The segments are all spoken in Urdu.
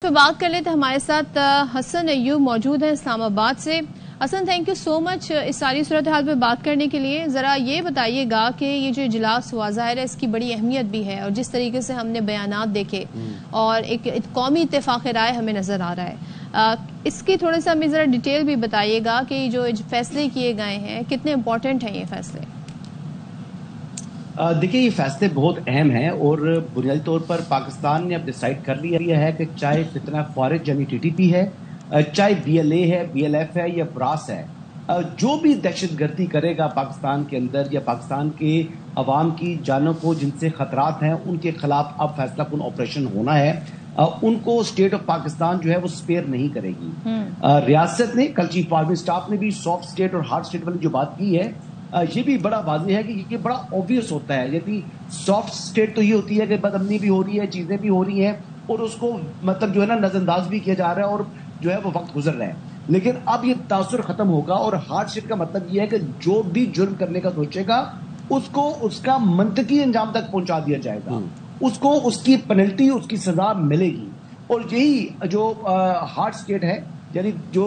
پہ بات کر لیتے ہمارے ساتھ حسن ایوب موجود ہیں اسلام آباد سے۔ حسن، تھینک یو سو مچ اس ساری صورتحال پہ بات کرنے کے لیے۔ ذرا یہ بتائیے گا کہ یہ جو اجلاس ہوا، ظاہر ہے اس کی بڑی اہمیت بھی ہے، اور جس طریقے سے ہم نے بیانات دیکھے اور ایک قومی اتفاق رائے ہمیں نظر آ رہا ہے، اس کی تھوڑا سا ہمیں ذرا ڈیٹیل بھی بتائیے گا کہ جو فیصلے کیے گئے ہیں کتنے امپورٹنٹ ہیں یہ فیصلے؟ دیکھیں، یہ فیصلے بہت اہم ہیں اور بنیادی طور پر پاکستان نے اب ڈیسائیڈ کر لیا ہے کہ چاہے فتنہ فارج یعنی ٹی ٹی پی ہے، چاہے بی ایل اے ہے، بی ایل ایف ہے یا براس ہے، جو بھی دہشت گردی کرے گا پاکستان کے اندر یا پاکستان کے عوام کی جانوں کو جن سے خطرات ہیں، ان کے خلاف اب فیصلہ کن آپریشن ہونا ہے۔ ان کو اسٹیٹ آف پاکستان جو ہے وہ سپیئر نہیں کرے گی۔ ریاست نے، کل چیف آرمی اسٹاف نے بھی سافٹ اسٹیٹ اور ہارڈ اسٹیٹ والی جو بات کی ہے، یہ بھی بڑا واضح ہے کہ یہ بڑا obvious ہوتا ہے۔ یعنی سافٹ اسٹیٹ تو یہ ہوتی ہے کہ بد امنی بھی ہو رہی ہے، چیزیں بھی ہو رہی ہیں اور اس کو مطلب جو ہے نا نظر انداز بھی کیا جا رہا ہے اور جو ہے وہ وقت گزر رہا ہے، لیکن اب یہ تاثر ختم ہوگا۔ اور ہارڈ اسٹیٹ کا مطلب یہ ہے کہ جو بھی جرم کرنے کا سوچے گا اس کو اس کا منطقی انجام تک پہنچا دیا جائے گا، اس کو اس کی پینلٹی، اس کی سزا ملے گی۔ اور یہی جو ہارڈ اسٹیٹ ہے، یعنی جو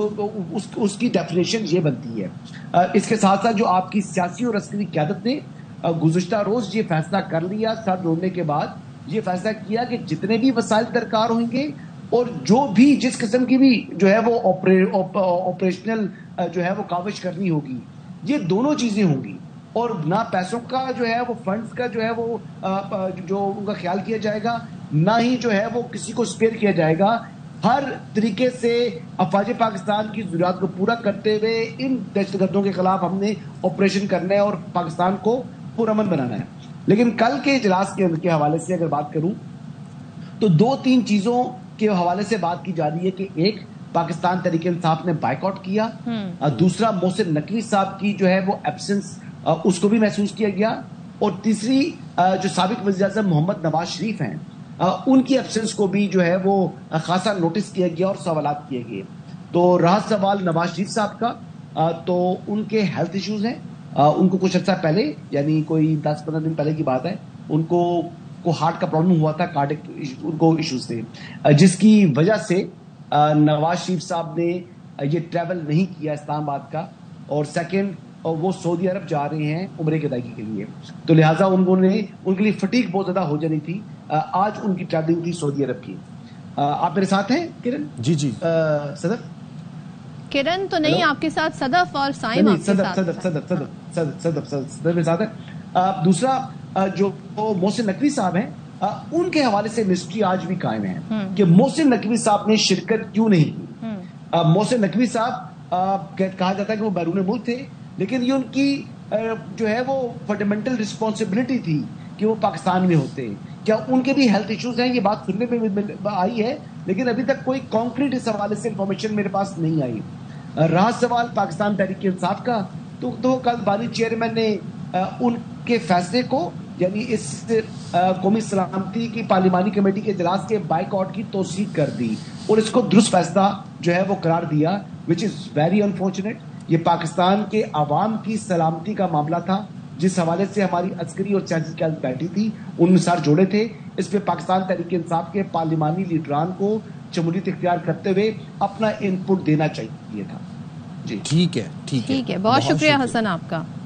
اس کی ڈیفینیشن یہ بنتی ہے۔ اس کے ساتھ ساتھ جو آپ کی سیاسی اور عسکری قیادت نے گزشتہ روز یہ فیصلہ کر لیا، سر رونے کے بعد یہ فیصلہ کیا کہ جتنے بھی وسائل درکار ہوئیں گے اور جو بھی جس قسم کی بھی جو ہے وہ آپریشنل جو ہے وہ کاوش کرنی ہوگی، یہ دونوں چیزیں ہوں گی۔ اور نہ پیسوں کا جو ہے وہ فنڈز کا جو ہے وہ جو ان کا خیال کیا جائے گا، نہ ہی جو ہے وہ کسی کو اسپیئر کیا جائے گا۔ ہر طریقے سے افواج پاکستان کی ضروریات کو پورا کرتے ہوئے ان دہشت گردوں کے خلاف ہم نے آپریشن کرنا ہے اور پاکستان کو پرامن بنانا ہے۔ لیکن کل کے اجلاس کے حوالے سے اگر بات کروں تو دو تین چیزوں کے حوالے سے بات کی جا رہی ہے کہ ایک، پاکستان تحریک انصاف نے بائیکاٹ کیا، دوسرا محسن نقوی صاحب کی جو ہے وہ ایبسنس اس کو بھی محسوس کیا گیا، اور تیسری جو سابق وزیر اعظم محمد نواز شریف ہیں ان کی ایبسنس کو بھی جو ہے وہ خاصا نوٹس کیا گیا اور سوالات کیے گئے۔ تو رہا سوال نواز شریف صاحب کا، تو ان کے ہیلتھ ایشوز ہیں، ان کو کچھ عرصہ پہلے یعنی کوئی 10-15 دن پہلے کی بات ہے، ان کو ہارٹ کا پرابلم ہوا تھا، کارڈک ان کو ایشوز تھے، جس کی وجہ سے نواز شریف صاحب نے یہ ٹریول نہیں کیا اسلام آباد کا، اور سیکنڈ وہ سعودی عرب جا رہے ہیں عمرے کی ادائیگی کے لیے، تو لہٰذا ان کے لیے فٹیگ بہت زیادہ ہو جانی تھی۔ آج ان کی ٹریولنگ تھی سعودی عرب کی۔ آپ میرے ساتھ ہیں کرن؟ جی صدف کرن تو نہیں، آپ کے ساتھ صدف اور سائم آپ کے ساتھ۔ صدف میرے ساتھ ہے۔ دوسرا جو محسن نقوی صاحب ہیں، ان کے حوالے سے مسٹری آج بھی قائم ہے کہ محسن نقوی صاحب نے شرکت کیوں نہیں کی۔ محسن نقوی صاحب کہا جاتا ہے کہ وہ بیرون ملک تھے، لیکن یہ ان کی جو ہے وہ فنڈامنٹل رسپانسبلٹی تھی کہ وہ پاکستان میں ہوتے۔ کیا ان کے بھی ہیلتھ ایشوز ہیں؟ یہ بات سننے میں آئی ہے، لیکن ابھی تک کوئی کانکریٹ اس حوالے سے انفارمیشن میرے پاس نہیں آئی۔ رہا سوال پاکستان تحریک انصاف کا، تو کل بانی چیئرمین نے ان کے فیصلے کو، یعنی اس قومی سلامتی کی پارلیمانی کمیٹی کے اجلاس کے بائیکاٹ کی توثیق کر دی اور اس کو درست فیصلہ جو ہے وہ قرار دیا، وچ از ویری انفارچونیٹ۔ یہ پاکستان کے عوام کی سلامتی کا معاملہ تھا، جس حوالے سے ہماری عسکری اور سیاسی قیادت بیٹھی تھی، ان میں سر جوڑے تھے۔ اس پہ پاکستان تحریک انصاف کے پارلیمانی لیڈران کو شمولیت اختیار کرتے ہوئے اپنا ان پٹ دینا چاہیے تھا۔ جی ٹھیک ہے، بہت شکریہ حسن آپ کا۔